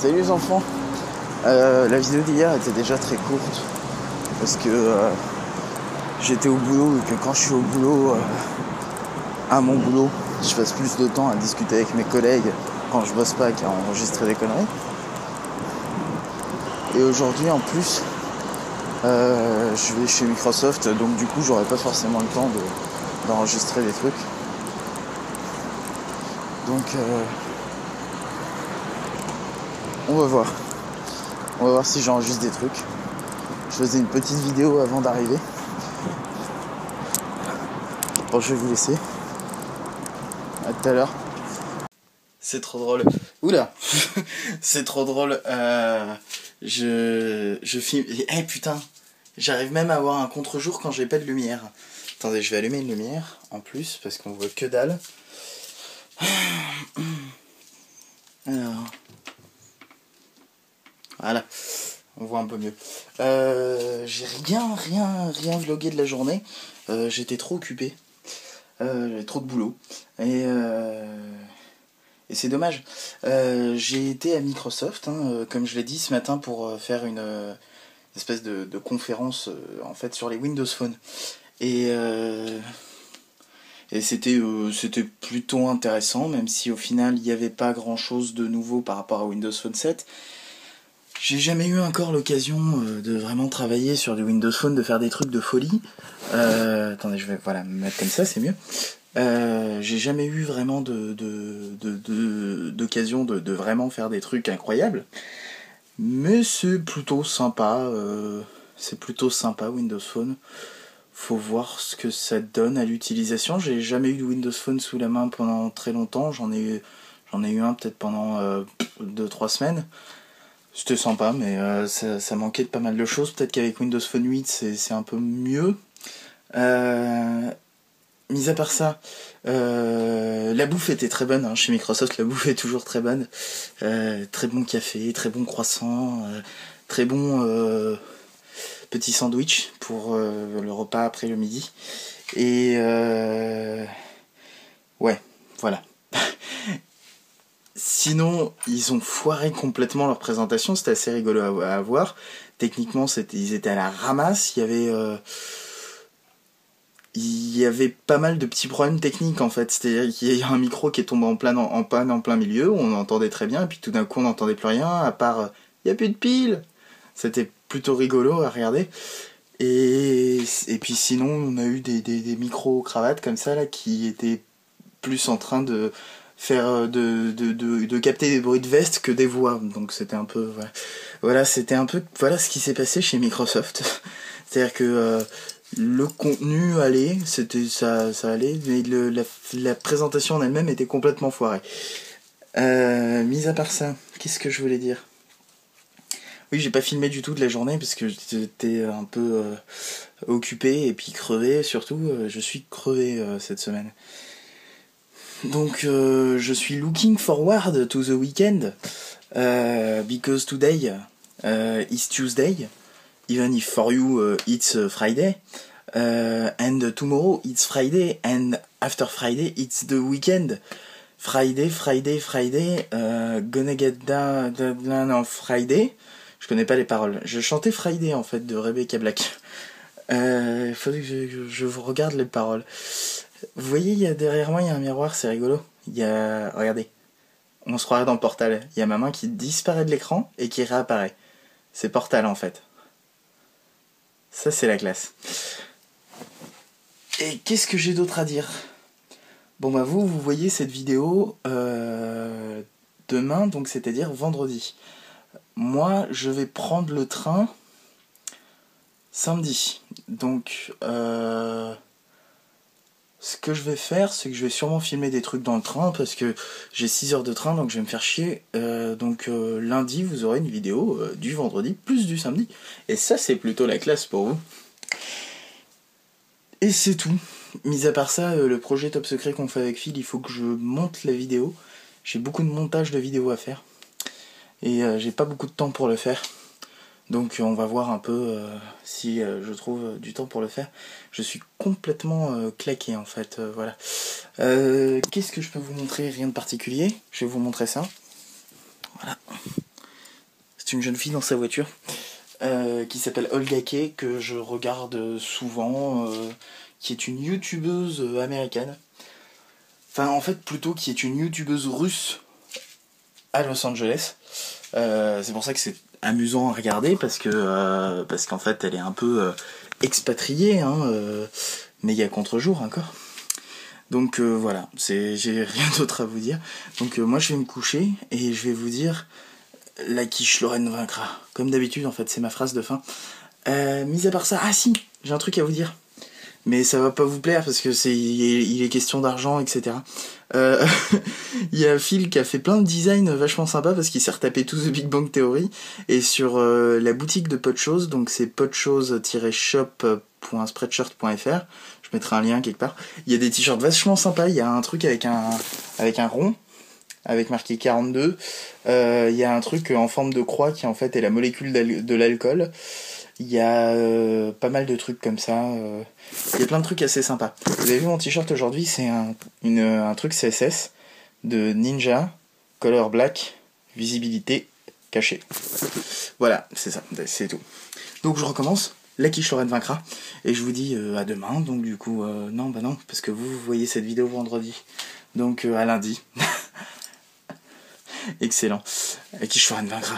Salut les enfants. La vidéo d'hier était déjà très courte parce que j'étais au boulot et que quand je suis au boulot, à mon boulot, je passe plus de temps à discuter avec mes collègues quand je bosse pas qu'à enregistrer des conneries. Et aujourd'hui en plus, je vais chez Microsoft, donc du coup j'aurai pas forcément le temps d'enregistrer des trucs. Donc on va voir. On va voir si j'enregistre des trucs. Je faisais une petite vidéo avant d'arriver. Bon, je vais vous laisser. À tout à l'heure. C'est trop drôle. Oula. C'est trop drôle. Je filme. Eh putain. J'arrive même à avoir un contre-jour quand j'ai pas de lumière. Attendez, je vais allumer une lumière en plus parce qu'on voit que dalle. Alors. Voilà. On voit un peu mieux. J'ai rien vlogué de la journée. J'étais trop occupé. J'avais trop de boulot. Et c'est dommage. J'ai été à Microsoft, comme je l'ai dit ce matin, pour faire une espèce de conférence en fait sur les Windows Phone. Et c'était plutôt intéressant, même si au final il n'y avait pas grand chose de nouveau par rapport à Windows Phone 7. J'ai jamais eu encore l'occasion de vraiment travailler sur du Windows Phone, de faire des trucs de folie. Attendez, je vais me mettre comme ça, c'est mieux. J'ai jamais eu vraiment d'occasion de vraiment faire des trucs incroyables. Mais c'est plutôt sympa. Windows Phone. Faut voir ce que ça donne à l'utilisation. J'ai jamais eu de Windows Phone sous la main pendant très longtemps. J'en ai eu un peut-être pendant 2-3 semaines. C'était sympa, mais ça manquait de pas mal de choses. Peut-être qu'avec Windows Phone 8, c'est un peu mieux. Mis à part ça, la bouffe était très bonne. Chez Microsoft, la bouffe est toujours très bonne. Très bon café, très bon croissant, très bon petit sandwich pour le repas après le midi. Et ouais, voilà. Sinon, ils ont foiré complètement leur présentation, c'était assez rigolo à voir. Techniquement, ils étaient à la ramasse, il y avait pas mal de petits problèmes techniques en fait. C'est-à-dire qu'il y a un micro qui est tombé en panne en plein milieu, on entendait très bien, et puis tout d'un coup on n'entendait plus rien, à part il n'y a plus de piles. C'était plutôt rigolo à regarder. Et puis sinon, on a eu des micro-cravates comme ça là qui étaient plus en train de faire de capter des bruits de veste que des voix, donc c'était un peu voilà ce qui s'est passé chez Microsoft. C'est-à-dire que le contenu allait, ça allait, mais la présentation en elle-même était complètement foirée. Mis à part ça, qu'est-ce que je voulais dire? Oui, j'ai pas filmé du tout de la journée parce que j'étais un peu occupé et puis crevé, surtout je suis crevé cette semaine. Donc je suis looking forward to the weekend because today is Tuesday, even if for you it's Friday, and tomorrow it's Friday, and after Friday it's the weekend. Friday, gonna get down on Friday. Je connais pas les paroles. Je chantais Friday en fait de Rebecca Black. Il faudrait que je vous regarde les paroles. Vous voyez, derrière moi, il y a un miroir, c'est rigolo. Regardez, on se croirait dans Portal. Il y a ma main qui disparaît de l'écran et qui réapparaît. C'est Portal en fait. Ça, c'est la classe. Et qu'est-ce que j'ai d'autre à dire? Bon bah vous voyez cette vidéo demain, donc c'est-à-dire vendredi. Moi, je vais prendre le train samedi. Donc, ce que je vais faire, c'est que je vais sûrement filmer des trucs dans le train parce que j'ai 6 heures de train, donc je vais me faire chier. Donc lundi, vous aurez une vidéo du vendredi plus du samedi. Et ça, c'est plutôt la classe pour vous. Et c'est tout. Mis à part ça, le projet Top Secret qu'on fait avec Phil, il faut que je monte la vidéo. J'ai beaucoup de montage de vidéos à faire. Et j'ai pas beaucoup de temps pour le faire. Donc on va voir un peu si je trouve du temps pour le faire. Je suis complètement claqué en fait, voilà. Qu'est-ce que je peux vous montrer? Rien de particulier. Je vais vous montrer ça. Voilà. C'est une jeune fille dans sa voiture qui s'appelle Olga Kay, que je regarde souvent, qui est une youtubeuse américaine. Enfin, en fait, plutôt qui est une youtubeuse russe à Los Angeles. C'est pour ça que c'est amusant à regarder, parce qu'en fait, elle est un peu expatriée, hein, méga contre-jour encore. Donc voilà, j'ai rien d'autre à vous dire. Donc moi, je vais me coucher et je vais vous dire la quiche Lorraine vaincra. Comme d'habitude, en fait, c'est ma phrase de fin. Mis à part ça, ah si, j'ai un truc à vous dire. Mais ça va pas vous plaire parce que il est question d'argent, etc. Il y a Phil qui a fait plein de designs vachement sympas parce qu'il s'est retapé tout The Big Bang Theory. Et sur la boutique de Podchose, donc c'est podchose-shop.spreadshirt.fr, je mettrai un lien quelque part. Il y a des t-shirts vachement sympas. Il y a un truc avec un rond avec marqué 42. Il y a un truc en forme de croix qui en fait est la molécule de l'alcool. Il y a pas mal de trucs comme ça. Il y a plein de trucs assez sympas. Vous avez vu mon t-shirt aujourd'hui, c'est un truc CSS de Ninja, color black, visibilité cachée. Voilà, c'est ça, c'est tout. Donc je recommence. La quiche Lorraine vaincra. Et je vous dis à demain. Donc du coup, non, parce que vous voyez cette vidéo vendredi. Donc à lundi. Excellent. La quiche Lorraine vaincra.